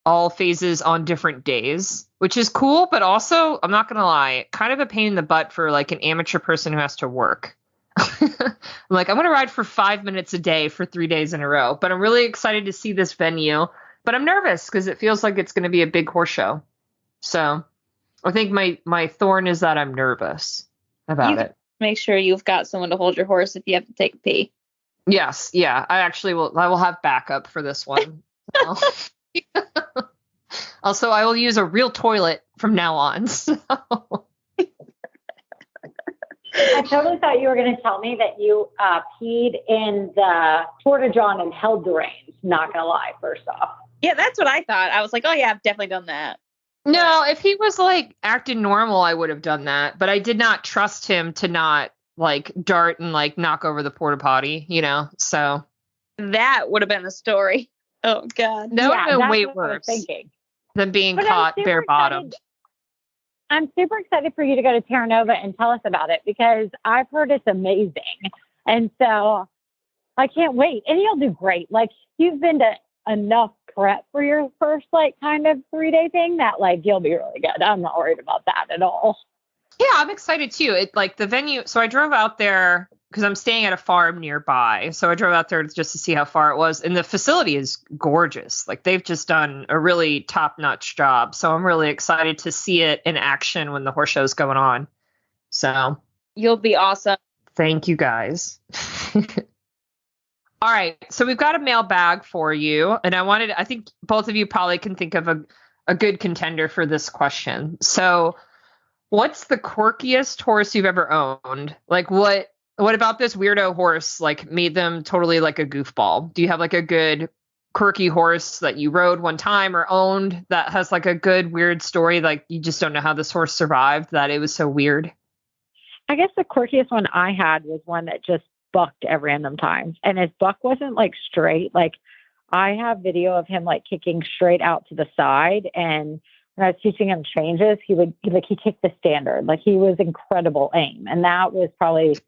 all phases on different days, which is cool, but also, I'm not going to lie, kind of a pain in the butt for an amateur person who has to work. I'm going to ride for 5 minutes a day for 3 days in a row, but I'm really excited to see this venue, but I'm nervous because it feels like it's going to be a big horse show. So I think my thorn is that I'm nervous about it. Make sure you've got someone to hold your horse if you have to take a pee. Yes. Yeah. I will have backup for this one. Also, I will use a real toilet from now on. So. I totally thought you were going to tell me that you peed in the porta-john and held the reins. Not going to lie, first off. Yeah, that's what I thought. I was like, oh yeah, I've definitely done that. No, if he was acting normal, I would have done that. But I did not trust him to not dart and knock over the porta potty, so. That would have been the story. Oh God. That would have been way worse than being caught bare bottomed. I'm super excited for you to go to Terra Nova and tell us about it because I've heard it's amazing. And so I can't wait. And you'll do great. You've been to enough prep for your first like kind of 3-day thing, that like you'll be really good. I'm not worried about that at all. Yeah, I'm excited too. It like the venue. So I drove out there because I'm staying at a farm nearby. So I drove out there just to see how far it was. And the facility is gorgeous. Like they've just done a really top-notch job. So I'm really excited to see it in action when the horse show's going on. So You'll be awesome. thank you guys. All right. So we've got a mailbag for you. And I think both of you probably can think of a good contender for this question. So what's the quirkiest horse you've ever owned? Like what about this weirdo horse like made them totally like a goofball? Do you have like a good quirky horse that you rode one time or owned that has like a good weird story? Like you just don't know how this horse survived, that it was so weird. I guess the quirkiest one I had was one that just bucked at random times. And his buck wasn't like straight. Like I have video of him like kicking straight out to the side. And when I was teaching him changes, he kicked the standard. Like he was incredible aim. And that was probably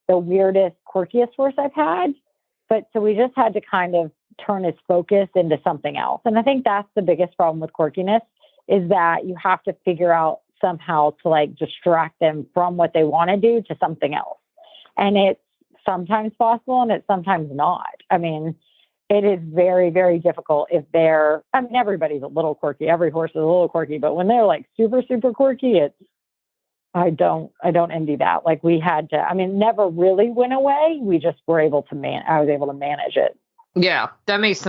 the weirdest, quirkiest horse I've had. But so we just had to kind of turn his focus into something else. And I think that's the biggest problem with quirkiness, is that you have to figure out somehow to like distract them from what they want to do to something else. And it's sometimes possible and it's sometimes not. I mean, it is very, very difficult if everybody's a little quirky. Every horse is a little quirky, but when they're like super, super quirky, I don't envy that. Like we had to, never really went away. We just were able to I was able to manage it. Yeah, that makes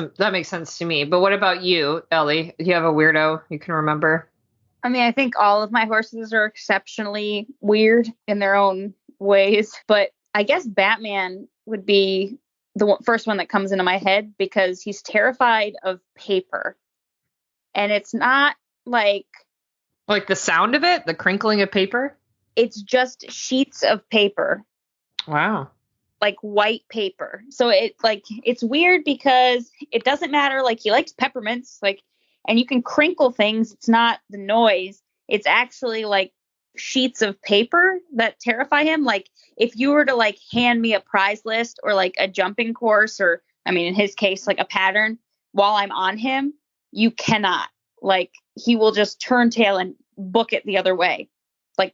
sense to me. But what about you, Ellie? Do you have a weirdo you can remember? I think all of my horses are exceptionally weird in their own ways, but I guess Batman would be the first one that comes into my head because he's terrified of paper. And it's not like the sound of it, the crinkling of paper? It's just sheets of paper. Wow. Like white paper. So it's weird because it doesn't matter. Like he likes peppermints, and you can crinkle things. It's not the noise. It's actually like sheets of paper that terrify him. Like if you were to like hand me a prize list or like a jumping course, or in his case, like a pattern while I'm on him, you cannot. Like he will just turn tail and book it the other way. Like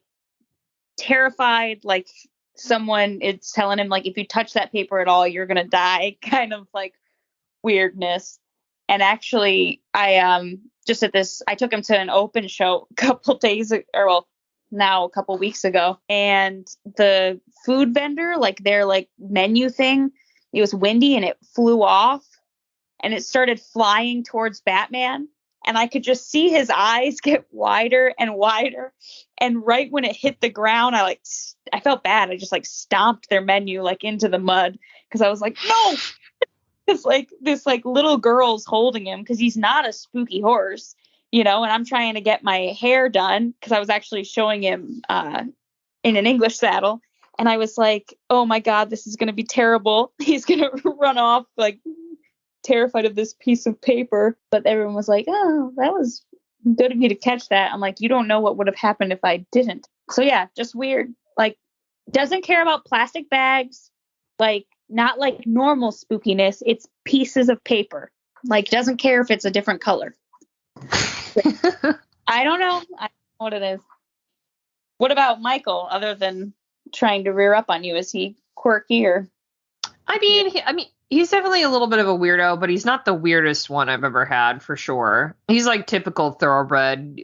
terrified, like someone is telling him, like, if you touch that paper at all, you're going to die, kind of like weirdness. And actually, I took him to an open show a couple weeks ago, and the food vendor, like their like menu thing, it was windy and it flew off and it started flying towards Batman. And I could just see his eyes get wider and wider. And right when it hit the ground, I felt bad. I just like stomped their menu like into the mud because I was like, no. It's like this like little girl's holding him because he's not a spooky horse, and I'm trying to get my hair done because I was actually showing him in an English saddle. And I was like, oh my God, this is going to be terrible. He's going to run off, like terrified of this piece of paper. But everyone was like, oh, that was good of you to catch that. I'm like, you don't know what would have happened if I didn't. So yeah, just weird. Like doesn't care about plastic bags, like not like normal spookiness. It's pieces of paper. Like doesn't care if it's a different color. I don't know. I don't know what it is. What about Michael, other than trying to rear up on you? Is he quirky or? He's definitely a little bit of a weirdo, but he's not the weirdest one I've ever had for sure. He's like typical thoroughbred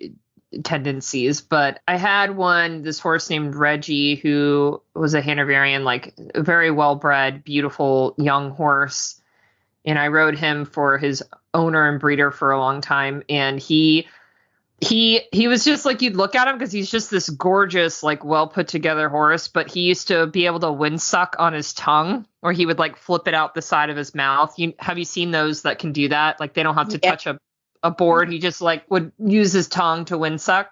tendencies, but I had this horse named Reggie, who was a Hanoverian, like a very well-bred, beautiful young horse. And I rode him for his owner and breeder for a long time. And he was just like, you'd look at him because he's just this gorgeous, like well put together horse. But he used to be able to windsuck on his tongue, or he would like flip it out the side of his mouth. Have you seen those that can do that? Like they don't have to touch a board. He just like would use his tongue to windsuck.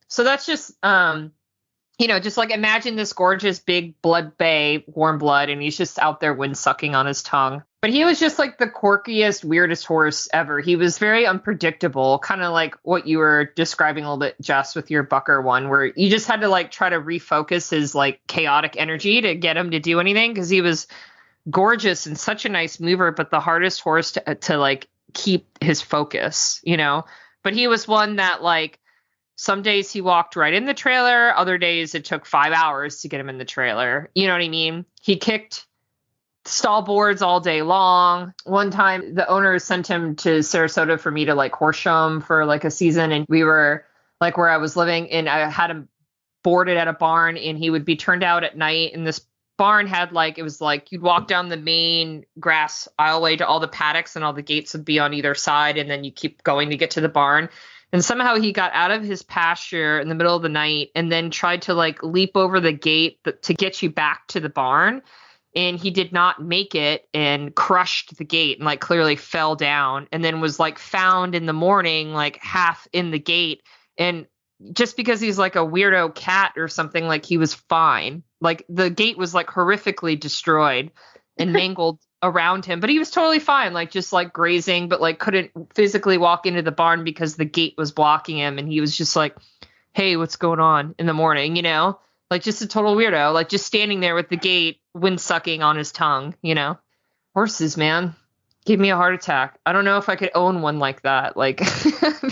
So that's just, just like imagine this gorgeous big blood bay, warm blood, and he's just out there windsucking on his tongue. But he was just like the quirkiest, weirdest horse ever. He was very unpredictable, kind of like what you were describing a little bit, Jess, with your Bucker one, where you just had to like try to refocus his like chaotic energy to get him to do anything, because he was gorgeous and such a nice mover, but the hardest horse to like keep his focus, you know? But he was one that, like, some days he walked right in the trailer. Other days it took 5 hours to get him in the trailer. You know what I mean? He kicked stall boards all day long. One time the owner sent him to Sarasota for me to like horse show him for like a season. And we were like where I was living, and I had him boarded at a barn, and he would be turned out at night. And this barn had like, it was like you'd walk down the main grass aisleway to all the paddocks, and all the gates would be on either side. And then you keep going to get to the barn. And somehow he got out of his pasture in the middle of the night and then tried to like leap over the gate to get you back to the barn. And he did not make it and crushed the gate and like clearly fell down, and then was like found in the morning, like half in the gate. And just because he's like a weirdo cat or something, like he was fine. Like the gate was like horrifically destroyed and mangled around him, but he was totally fine, like just like grazing, but like couldn't physically walk into the barn because the gate was blocking him. And he was just like, hey, what's going on in the morning? You know, like just a total weirdo, like just standing there with the gate wind sucking on his tongue, you know. Horses, man, give me a heart attack. I don't know if I could own one like that, like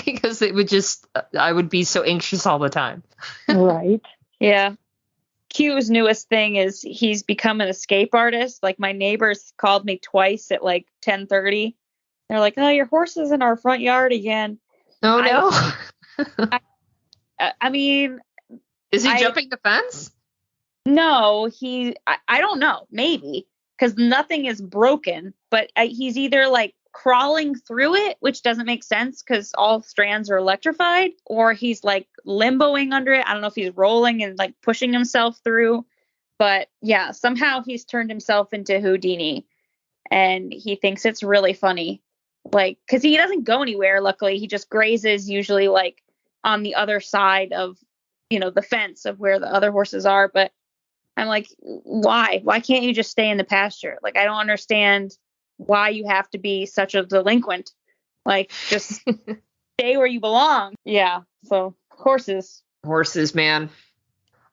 because it would just, I would be so anxious all the time. Right. Yeah. Q's newest thing is he's become an escape artist. Like my neighbors called me twice at like 10:30. They're like, "Oh, your horse is in our front yard again." Oh no. I mean, is he jumping the fence? No, I don't know, maybe, because nothing is broken, but he's either like crawling through it, which doesn't make sense because all strands are electrified, or he's like limboing under it. I don't know if he's rolling and like pushing himself through, but yeah, somehow he's turned himself into Houdini, and he thinks it's really funny, like, because he doesn't go anywhere. Luckily, he just grazes usually like on the other side of, you know, the fence of where the other horses are. But I'm like, why can't you just stay in the pasture? Like, I don't understand why you have to be such a delinquent. Like, just stay where you belong. Yeah. So horses, man.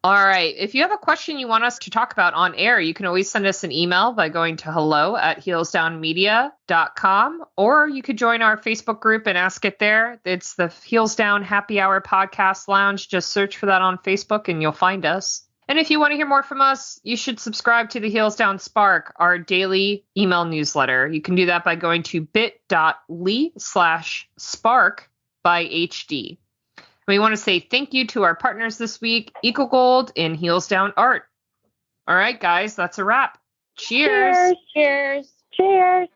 All right. If you have a question you want us to talk about on air, you can always send us an email by going to hello@heelsdownmedia.com, or you could join our Facebook group and ask it there. It's the Heels Down Happy Hour Podcast Lounge. Just search for that on Facebook and you'll find us. And if you want to hear more from us, you should subscribe to the Heels Down Spark, our daily email newsletter. You can do that by going to bit.ly/spark by HD. We want to say thank you to our partners this week, Eco Gold and Heels Down Art. All right, guys, that's a wrap. Cheers. Cheers. Cheers.